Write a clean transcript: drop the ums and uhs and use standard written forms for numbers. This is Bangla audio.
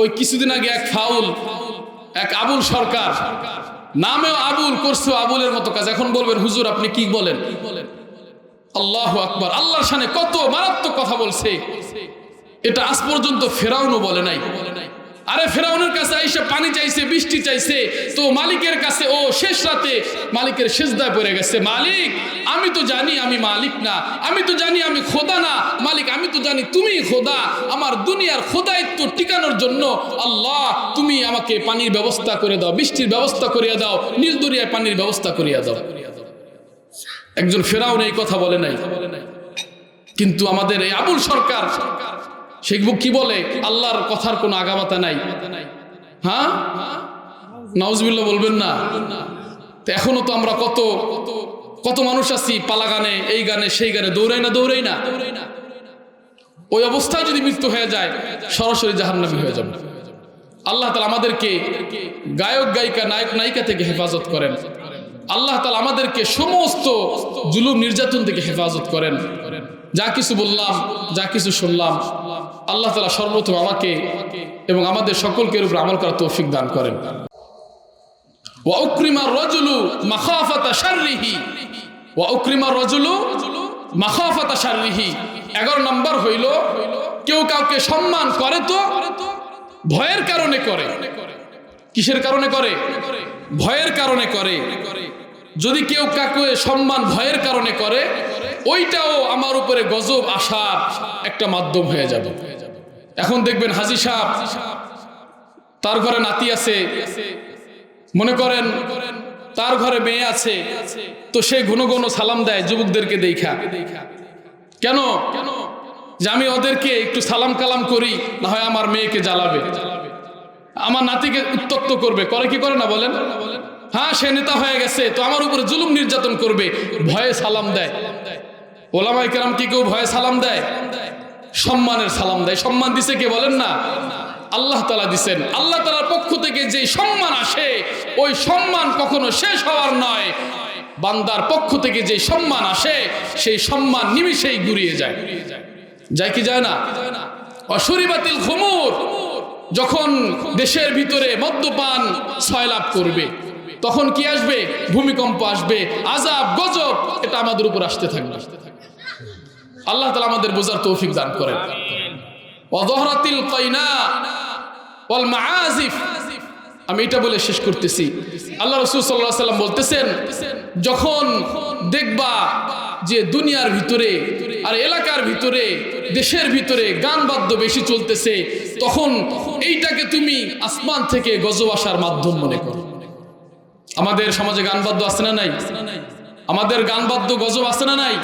ওই কিছুদিন আগে এক ফাউল, এক আবুল সরকার, নামেও আবুল, করছো আবুলের মতো কাজ। এখন বলবেন হুজুর আপনি কি বলেন? আল্লাহু আকবার, আল্লাহর শানে কত মারাত্মক কথা বলছে, এটা আজ পর্যন্ত ফেরাউনও বলে নাই। আরে ফেরাউনের কাছে আইসা পানি চাইছে, বৃষ্টি চাইছে, তো মালিকের কাছে ও শেষ রাতে মালিকের সিজদায় পড়ে গেছে। মালিক আমি তো জানি আমি মালিক না, আমি তো জানি আমি খোদা না, মালিক আমি তো জানি তুমি খোদা, আমার দুনিয়ার খোদায়িত্ব টিকানোর জন্য আল্লাহ তুমি আমাকে পানির ব্যবস্থা করে দাও, বৃষ্টির ব্যবস্থা করিয়া দাও, নীল দরিয়ায় পানির ব্যবস্থা করিয়া দাও। একজন ফেরাউন এই কথা বলে নাই, কিন্তু আমাদের এই আবুল সরকার সে কি বলে? আল্লাহর কথার কোনো আগামাতা নাই। হ্যাঁ, নাউজুবিল্লাহ বলবেন না? তো এখনো তো আমরা কত কত মানুষ আছি পালা গানে, এই গানে সেই গানে, দৌড়াই না। ওই অবস্থায় যদি মৃত্যু হয়ে যায় সরাসরি জাহান্নামী হয়ে যাবে। আল্লাহ তাআলা আমাদেরকে গায়ক গায়িকা, নায়ক নায়িকা থেকে হেফাজত করেন। আল্লাহ তাআলা আমাদেরকে সমস্ত জুলুম নির্যাতন থেকে হেফাজত করেন। যা কিছু বললাম, যা কিছু শুনলাম, আল্লাহ তাআলা সর্বপ্রথম আমাকে এবং আমাদের সকলকে উপর আমল করার তৌফিক দান করেন। ওয়া উকরিমার রাজুলু মাখাফাতা শাররিহি, ওয়া উকরিমার রাজুলু মাখাফাতা শাররিহি। 11 নম্বর হইল কেউ কাউকে সম্মান করে তো ভয়ের কারণে করে। কিসের কারণে করে? ভয়ের কারণে করে। যদি কেউ কাউকে সম্মান ভয়ের কারণে করে, ওইটাও আমার উপরে গজব আসার একটা মাধ্যম হয়ে যাবে। এখন দেখবেন হাজী সাহেব, তার ঘরে নাতি আছে, মনে করেন তার ঘরে মেয়ে আছে, তো সে ঘন ঘন সালাম দেয় যুবকদেরকে দেখা। কেন? যে আমি ওদেরকে একটু সালাম কালাম করি, না হয় আমার মেয়েকে জ্বালাবে, আমার নাতিকে উত্তক্ত করবে। করে কি করে না বলেন? হ্যাঁ, সে নেতা হয়ে গেছে, তো আমার উপরে জুলুম নির্যাতন করবে, ভয়ে সালাম দেয়। ওলামায়ে কেরাম কি কেউ ভয়ে সালাম দেয়? সম্মানের সালাম দেয়। সম্মান দিছে কে বলেন না? আল্লাহ তাআলা দিছেন। আল্লাহ তাআলার পক্ষ থেকে যে সম্মান আসে, ওই সম্মান কখনো শেষ হওয়ার নয়। বান্দার পক্ষ থেকে যে সম্মান আসে, সেই সম্মান নিমিষেই গুরিয়ে যায়। যায় কি যায় না? অশরিবাতিল খুমুর, যখন দেশের ভিতরে মদ্যপান ছয়লাভ করবে, তখন কি আসবে? ভূমিকম্প আসবে, আযাব গজব, এটা আমাদের উপর আসতে থাকবে। আল্লাহ তাআলা আমাদের বোঝার তৌফিক দান করেন। ওয়া যাহরাতিল কাইনা ওয়াল মাআজিফ। আমি এটা বলে শেষ করতেছি। আল্লাহ রাসূল সাল্লাল্লাহু আলাইহি ওয়াসাল্লাম বলতেছেন, যখন দেখবা যে দুনিয়ার ভিতরে আর এলাকার ভিতরে, দেশের ভিতরে গান বাদ্য বেশি চলতেছে, তখন এইটাকে তুমি আসমান থেকে গজব আসার মাধ্যম মনে করো। আমাদের সমাজে গান বাদ্য আছে না নাই? আমাদের গান বাদ্য গজব আছে না নাই?